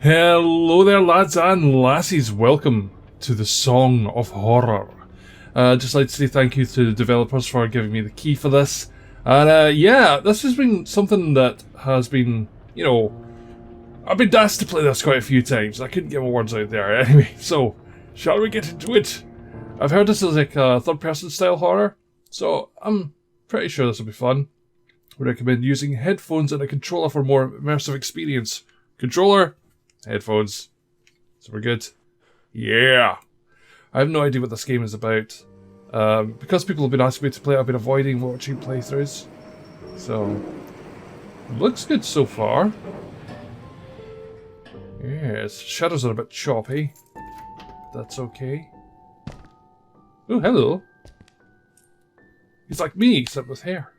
Hello there, lads and lassies. Welcome to the Song of Horror. Just like to say thank you to the developers for giving me the key for this. And yeah, this has been something that has been, you know, I've been asked to play this quite a few times. I couldn't get my words out there. Anyway, so shall we get into it? I've heard this is like a third-person style horror, so I'm pretty sure this will be fun. I recommend using headphones and a controller for more immersive experience. Controller, headphones. So we're good. Yeah! I have no idea what this game is about. Because people have been asking me to play, I've been avoiding watching playthroughs. So, looks good so far. Yes, shadows are a bit choppy. That's okay. Oh, hello. He's like me, except with hair.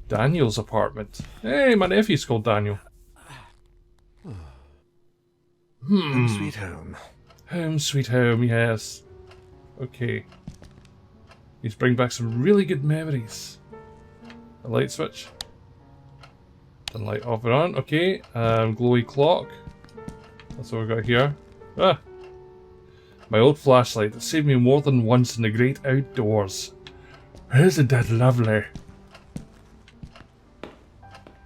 Daniel's apartment. Hey, my nephew's called Daniel. Home sweet home. Home sweet home, yes. Okay. He's bringing back some really good memories. A light switch. Turn light off and on. Okay. Glowy clock. That's what we got here. Ah. My old flashlight that saved me more than once in the great outdoors. Isn't that lovely?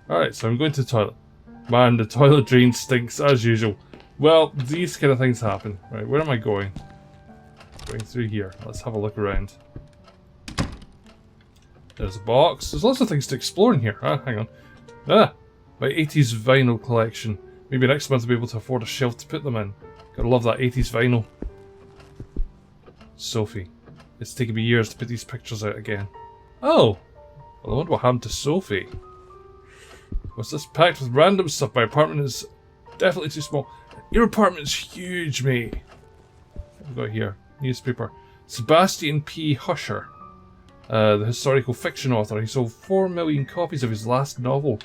Alright, so I'm going to the toilet. Man, the toilet drain stinks as usual. Well, these kind of things happen. Right, where am I going? Going through here. Let's have a look around. There's a box. There's lots of things to explore in here. Ah, hang on. Ah! My 80s vinyl collection. Maybe next month I'll be able to afford a shelf to put them in. Gotta love that 80s vinyl. Sophie. It's taken me years to put these pictures out again. Oh! Well, I wonder what happened to Sophie. What's this? Packed with random stuff. My apartment is definitely too small. Your apartment's huge, mate. What have we got here? Newspaper. Sebastian P. Husher. The historical fiction author. He sold 4 million copies of his last novel.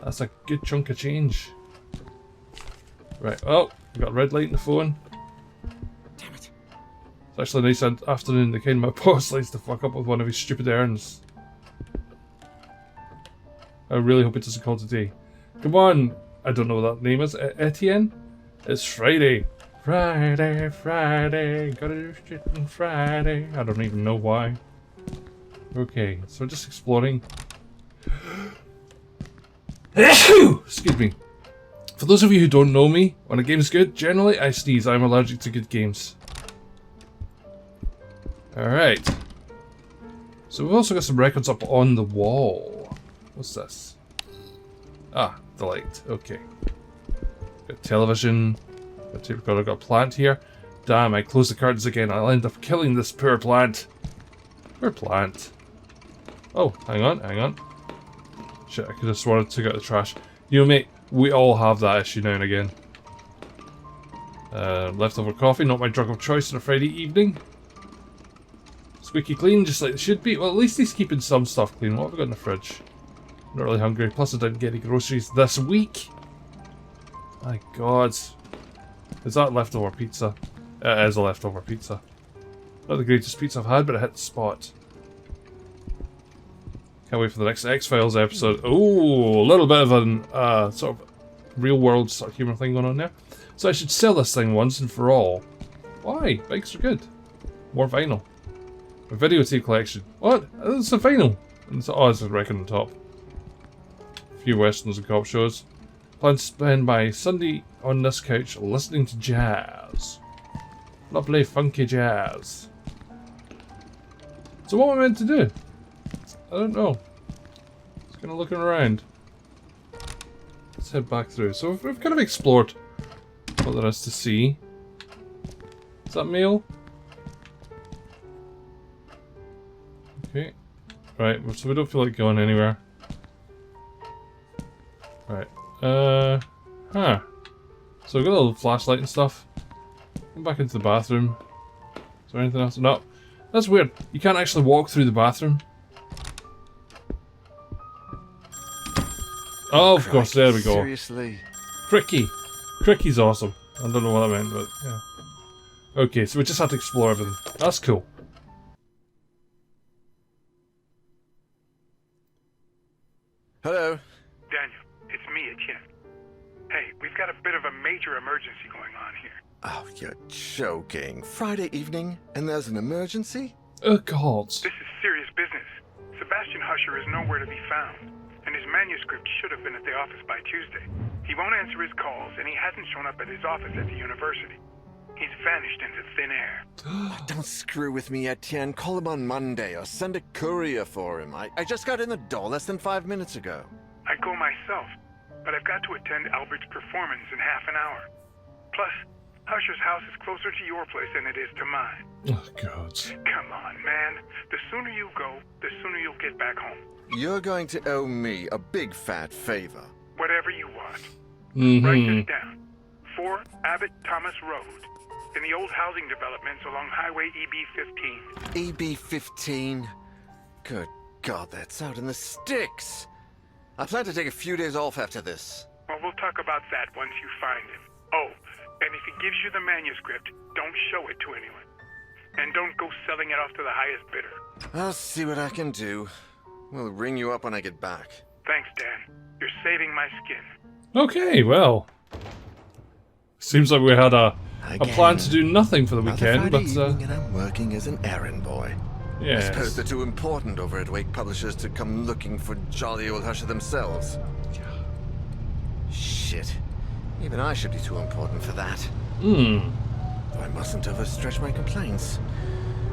That's a good chunk of change. Right, oh, we got a red light in the phone. Damn it. It's actually a nice afternoon. The kind my boss likes to fuck up with one of his stupid errands. I really hope it doesn't call today. Come on! I don't know what that name is. Etienne? It's Friday. Friday, Friday. Gotta do shit on Friday. I don't even know why. Okay, so we're just exploring. Excuse me. For those of you who don't know me, when a game's good, generally I sneeze. I'm allergic to good games. Alright. So we've also got some records up on the wall. What's this? Ah, the light. Okay. Got television. Got tape recorder. Got a plant here. Damn, I closed the curtains again. I'll end up killing this poor plant. Poor plant. Oh, hang on, hang on. Shit, I could have sworn I took out the trash. You know, mate, we all have that issue now and again. Leftover coffee, not my drug of choice on a Friday evening. Squeaky clean, just like they should be. Well, at least he's keeping some stuff clean. What have we got in the fridge? I'm not really hungry. Plus, I didn't get any groceries this week. My God. Is that leftover pizza? It is a leftover pizza. Not the greatest pizza I've had, but it hit the spot. Can't wait for the next X-Files episode. Oh, a little bit of an sort of real-world sort of humour thing going on there. So I should sell this thing once and for all. Why? Bikes are good. More vinyl. A videotape collection. What? It's a vinyl. Oh, there's a record on top. A few westerns and cop shows. Plan to spend my Sunday on this couch listening to jazz. Lovely funky jazz. So what am I meant to do? I don't know. Just kind of looking around. Let's head back through. So we've kind of explored what there is to see. Is that mail? Okay. Right, so we don't feel like going anywhere. Right. Huh. So we've got a little flashlight and stuff. Come back into the bathroom. Is there anything else? No. That's weird. You can't actually walk through the bathroom. Oh, of course, there we go. Seriously? Cricky. Cricky's awesome. I don't know what that meant, but yeah. Okay, so we just have to explore everything. That's cool. Hello? Daniel, it's Etienne. Hey, we've got a bit of a major emergency going on here. Oh, you're joking. Friday evening, and there's an emergency? Oh, God. This is serious business. Sebastian Husher is nowhere to be found, and his manuscript should have been at the office by Tuesday. He won't answer his calls, and he hasn't shown up at his office at the university. He's vanished into thin air. Don't screw with me, Etienne. Call him on Monday or send a courier for him. I just got in the door less than 5 minutes ago. I'd go myself, but I've got to attend Albert's performance in half an hour. Plus, Husher's house is closer to your place than it is to mine. Oh, God. Come on, man. The sooner you go, the sooner you'll get back home. You're going to owe me a big fat favor. Whatever you want. Mm-hmm. Write this down. 4 Abbott Thomas Road, in the old housing developments along Highway EB-15. EB-15? Good God, that's out in the sticks. I plan to take a few days off after this. Well, we'll talk about that once you find him. Oh, and if he gives you the manuscript, don't show it to anyone. And don't go selling it off to the highest bidder. I'll see what I can do. We'll ring you up when I get back. Thanks, Dan. You're saving my skin. Okay, well. Seems like we had a plan to do nothing for the weekend, but evening and I'm working as an errand boy. yes. I suppose they're too important over at Wake Publishers to come looking for jolly old Husher themselves. Shit. Even I should be too important for that. Hmm. Though I mustn't overstretch my complaints.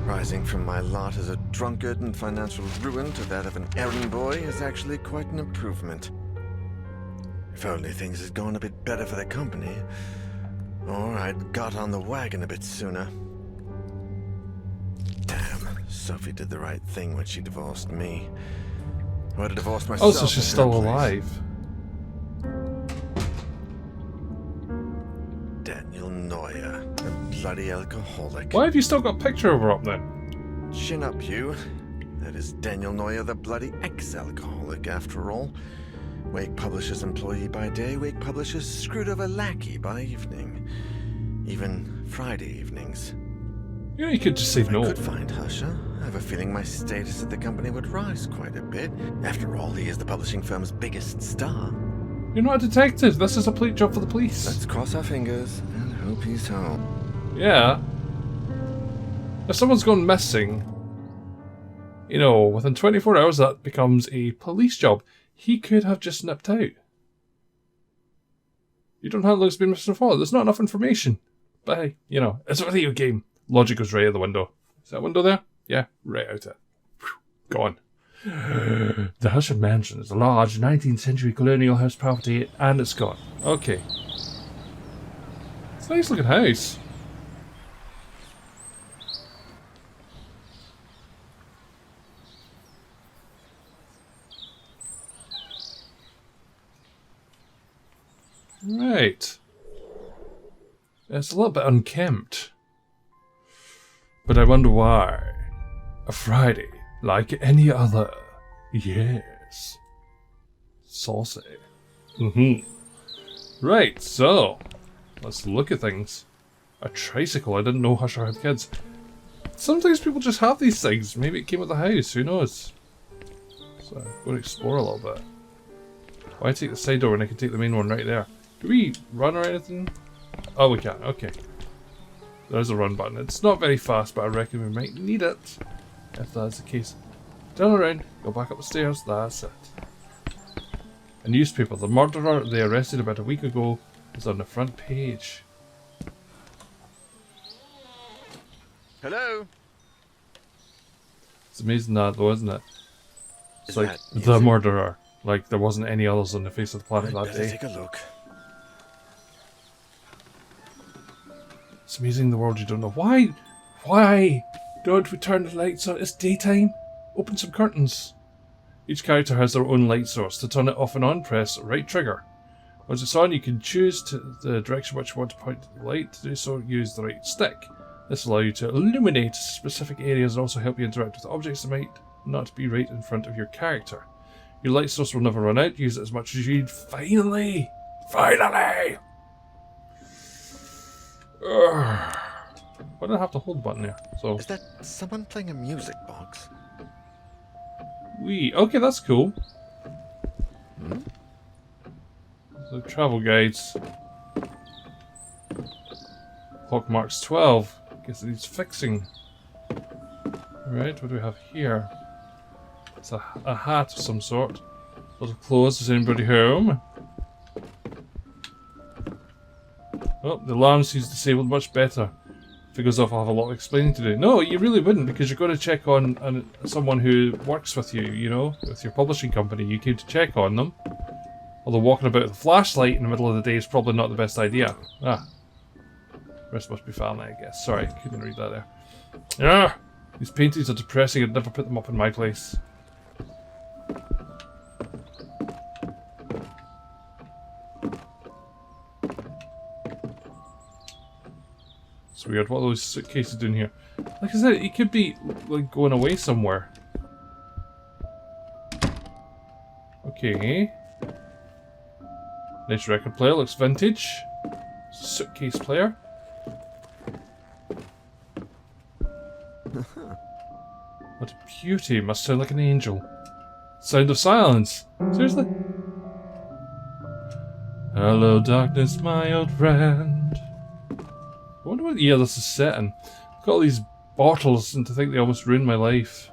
Rising from my lot as a drunkard and financial ruin to that of an errand boy is actually quite an improvement. If only things had gone a bit better for the company, or I'd got on the wagon a bit sooner. Damn, Sophie did the right thing when she divorced me. I would have divorced myself. Oh, so she's in her still place. alive. Daniel Neuer, the bloody alcoholic. Why have you still got a picture of her up then? Chin up, you. That is Daniel Neuer, the bloody ex-alcoholic, after all. Wake Publishers employee by day, Wake Publishers screwed over lackey by evening. Even Friday evenings. You know, you could just say If I no. could find Husher, I have a feeling my status at the company would rise quite a bit. After all, he is the publishing firm's biggest star. You're not a detective. This is a police job for the police. Let's cross our fingers and hope he's home. Yeah. If someone's gone missing, you know, within 24 hours that becomes a police job. He could have just nipped out. You don't know how long it's been missing for. There's not enough information. But hey, you know, it's a video game. Logic goes right out the window. Is that window there? Yeah, right out it. Gone. The Husher Mansion is a large 19th century colonial house property, and it's gone. Okay. It's a nice looking house. Right. It's a little bit unkempt. But I wonder why. A Friday, like any other. Yes. Saucy. Right, so. Let's look at things. A tricycle. I didn't know Husher had kids. Sometimes people just have these things. Maybe it came with the house. Who knows? So, go and explore a little bit. Why take the side door when I can take the main one right there? Do we run or anything? Oh, we can. Okay. There's a run button. It's not very fast, but I reckon we might need it. If that's the case. Turn around. Go back up the stairs. That's it. A newspaper. The murderer they arrested about a week ago is on the front page. Hello? It's amazing that though, isn't it? It's Is like that the music? murderer. Like there wasn't any others on the face of the planet I'd that better day. take a look. It's amazing the world you don't know. Why don't we turn the lights on? It's daytime. Open some curtains. Each character has their own light source. To turn it off and on, press right trigger. Once it's on, you can choose the direction which you want to point the light. To do so, use the right stick. This will allow you to illuminate specific areas and also help you interact with objects that might not be right in front of your character. Your light source will never run out. Use it as much as you need. Finally! Finally! Urgh. Why did I have to hold the button there? So Is that someone playing a music box? okay, that's cool. The travel guides. Clock marks 12. Guess it needs fixing. Right, what do we have here? It's a hat of some sort. Lots of clothes. Is anybody home? Oh, the alarm seems disabled much better. If it goes off, I'll have a lot of explaining to do. No, you really wouldn't, because you're going to check on someone who works with you, you know, with your publishing company. You came to check on them. Although walking about with a flashlight in the middle of the day is probably not the best idea. Ah. Rest must be family, I guess. Sorry, couldn't read that there. Ah! These paintings are depressing. I'd never put them up in my place. It's weird. What are those suitcases doing here? Like I said, he could be like going away somewhere. Okay. Nice record player. Looks vintage. Suitcase player. What a beauty. Must sound like an angel. Sound of silence. Seriously? Hello, darkness, my old friend. I wonder what year this is set in. I've got all these bottles, and to think they almost ruined my life.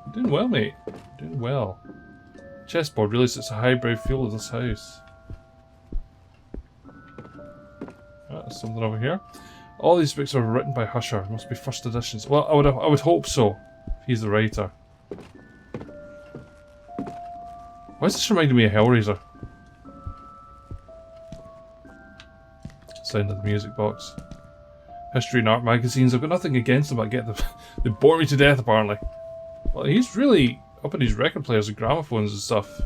You're doing well, mate. You're doing well. Chessboard really sets a highbrow feel of this house. There's something over here. All these books are written by Husher. Must be first editions. Well, I would hope so. If he's the writer. Why is this reminding me of Hellraiser? Sound of the music box. History and art magazines. I've got nothing against them. I get them. They bore me to death, apparently. Well, he's really up in his record players and gramophones and stuff.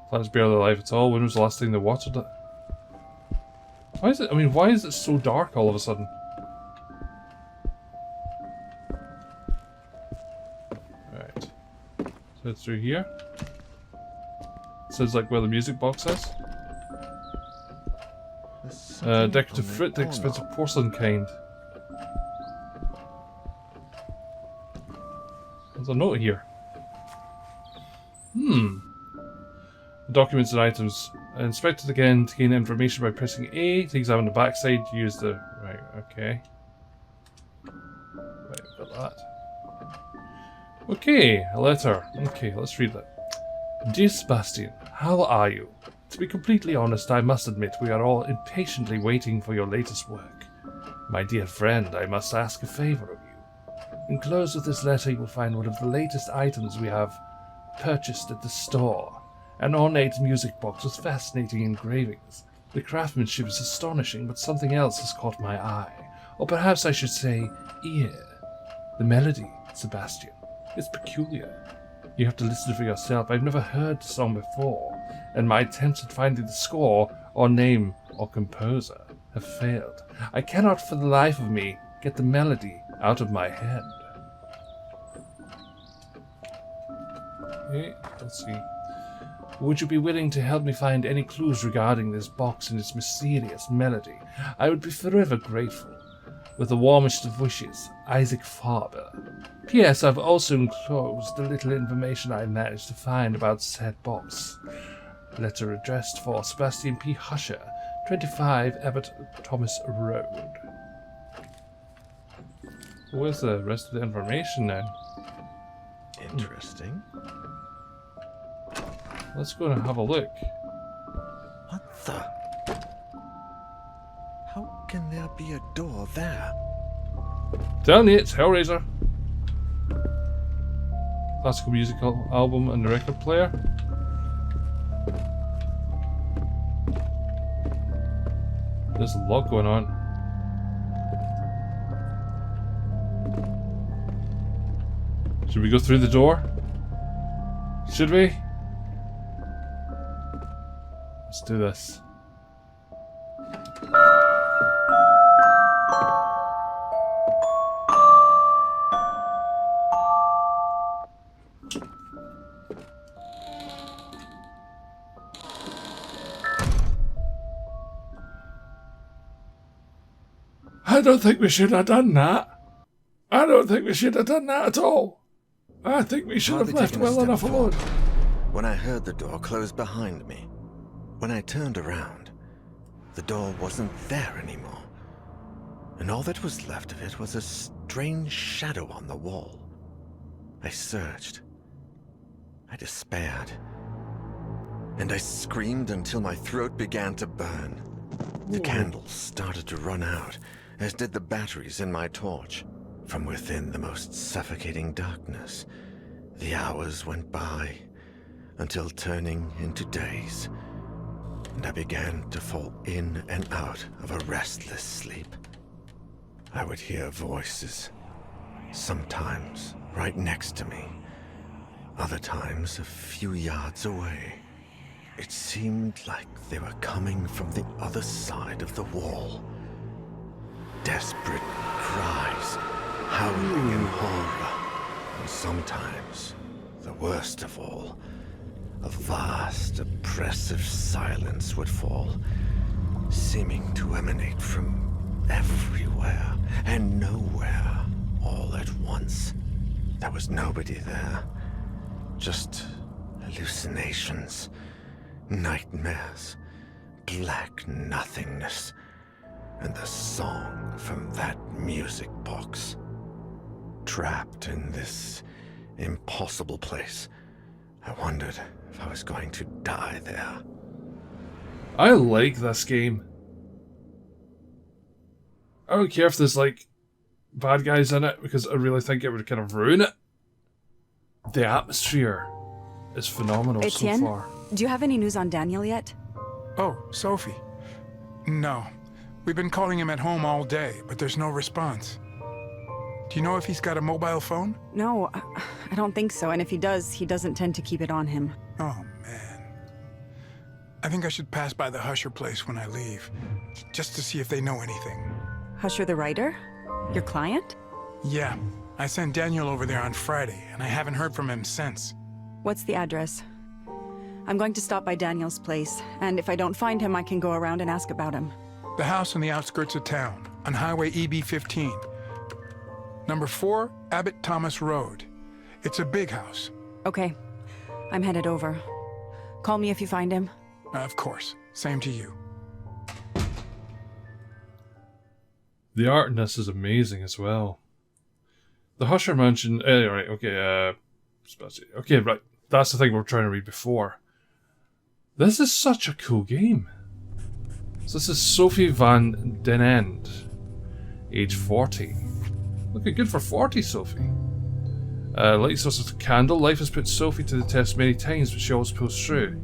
Planet's barely alive at all. When was the last time they watered it? Why is it? I mean, why is it so dark all of a sudden? Right. So it's through here. Sounds like where the music box is. Decorative fruit, the expensive porcelain kind. There's a note here. Documents and items. Inspect it again to gain information by pressing A. To examine the backside, use the... Right, okay. Right, got that. Okay, a letter. Okay, let's read that. Dear Sebastian, how are you? To be completely honest, I must admit we are all impatiently waiting for your latest work. My dear friend, I must ask a favour of you. Enclosed with this letter you will find one of the latest items we have purchased at the store. An ornate music box with fascinating engravings. The craftsmanship is astonishing, but something else has caught my eye. Or perhaps I should say, ear. The melody, Sebastian. It's peculiar. You have to listen for yourself. I've never heard the song before, and my attempts at finding the score, or name, or composer have failed. I cannot for the life of me get the melody out of my head. Okay, let's see. Would you be willing to help me find any clues regarding this box and its mysterious melody? I would be forever grateful. With the warmest of wishes, Isaac Farber. P.S. I've also enclosed the little information I managed to find about said box. Letter addressed for Sebastian P. Husher, 25 Abbott Thomas Road. Where's the rest of the information then? Interesting. Let's go and have a look. What the? How can there be a door there? Telling you, it's Hellraiser. Classical musical album and the record player. There's a lot going on. Should we go through the door? Should we? Let's do this. I don't think we should have done that. I don't think we should have done that at all. I think we should have left well enough alone. when I heard the door close behind me. When I turned around, the door wasn't there anymore, and all that was left of it was a strange shadow on the wall. I searched. I despaired. And I screamed until my throat began to burn. The candles started to run out, as did the batteries in my torch. From within the most suffocating darkness, the hours went by, until turning into days, and I began to fall in and out of a restless sleep. I would hear voices, sometimes right next to me, other times a few yards away. It seemed like they were coming from the other side of the wall. Desperate cries, howling in horror, and sometimes, the worst of all, a vast, oppressive silence would fall, seeming to emanate from everywhere and nowhere all at once. There was nobody there, just hallucinations, nightmares, black nothingness, and the song from that music box. Trapped in this impossible place, I wondered if I was going to die there. I like this game. I don't care if there's like bad guys in it, because I really think it would kind of ruin it. The atmosphere is phenomenal Etienne, so far. do you have any news on Daniel yet? Oh, Sophie. No. We've been calling him at home all day, but there's no response. Do you know if he's got a mobile phone? No, I don't think so, and if he does, he doesn't tend to keep it on him. Oh, man. I think I should pass by the Husher place when I leave, just to see if they know anything. Husher the writer? Your client? Yeah. I sent Daniel over there on Friday, and I haven't heard from him since. What's the address? I'm going to stop by Daniel's place, and if I don't find him, I can go around and ask about him. The house on the outskirts of town, on Highway EB-15. Number 4, Abbott Thomas Road. It's a big house. Okay. I'm headed over. Call me if you find him. Of course. Same to you. The art in this is amazing as well. The Husher Mansion... right, okay, okay, right. That's the thing we were trying to read before. This is such a cool game. So this is Sophie van den End, age 40. Looking good for 40, Sophie. Light source of candle. Life has put Sophie to the test many times, but she always pulls through.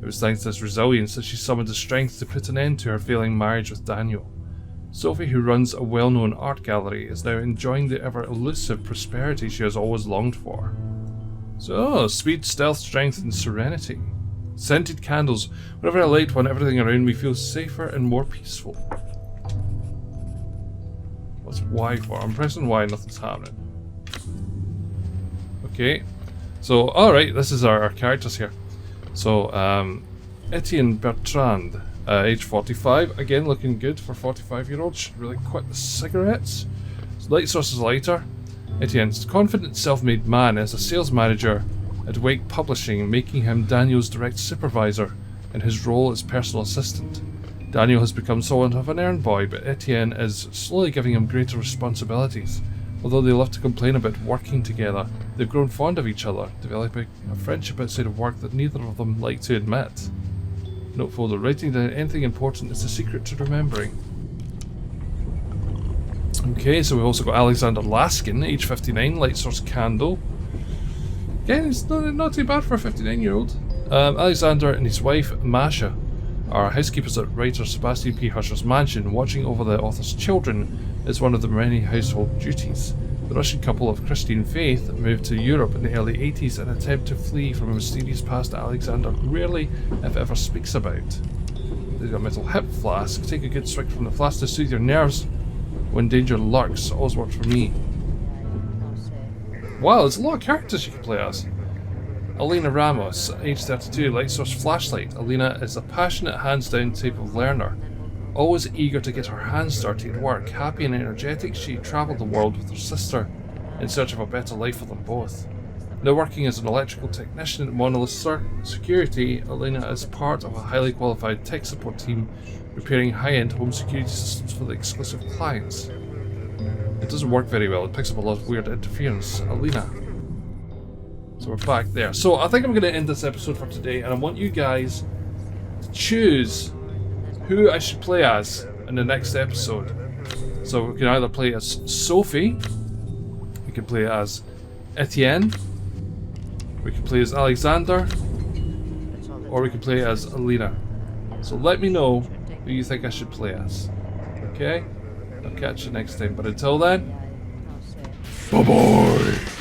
It was thanks to this resilience that she summoned the strength to put an end to her failing marriage with Daniel. Sophie, who runs a well-known art gallery, is now enjoying the ever-elusive prosperity she has always longed for. So, speed, stealth, strength, and serenity. Scented candles. Whenever I light one, everything around me feels safer and more peaceful. What's Y for? I'm pressing Y, nothing's happening. Okay. So, alright, this is our characters here. So, Etienne Bertrand, age 45. Again, looking good for 45-year-olds. Should really quit the cigarettes. Light source is lighter. Etienne's confident, self-made man is a sales manager at Wake Publishing, making him Daniel's direct supervisor in his role as personal assistant. Daniel has become somewhat of an errand boy, but Etienne is slowly giving him greater responsibilities. Although they love to complain about working together, they've grown fond of each other, developing a friendship outside of work that neither of them like to admit. Note folder. Writing down anything important is the secret to remembering. Okay, so we've also got Alexander Laskin, age 59, light source candle. Again, it's not too bad for a 59-year-old. Alexander and his wife, Masha, are housekeepers at writer Sebastian P. Husher's mansion. Watching over the author's children is one of the many household duties. The Russian couple of Christian faith moved to Europe in the early 80s in an attempt to flee from a mysterious past that Alexander rarely, if ever, speaks about. They've got a metal hip flask. Take a good swig from the flask to soothe your nerves when danger lurks. Always worked for me. Wow, there's a lot of characters you can play as. Elena Ramos, age 32, light source flashlight. Elena is a passionate, hands-down type of learner. Always eager to get her hands dirty at work. Happy and energetic, she travelled the world with her sister in search of a better life for them both. Now working as an electrical technician at Monolith Security, Elena is part of a highly qualified tech support team repairing high-end home security systems for the exclusive clients. It doesn't work very well, it picks up a lot of weird interference. Elena. So we're back there. So I think I'm going to end this episode for today, and I want you guys to choose who I should play as in the next episode. So we can either play as Sophie, we can play as Etienne, we can play as Alexander, or we can play as Elena. So let me know who you think I should play as. Okay? I'll catch you next time, but until then, bye bye!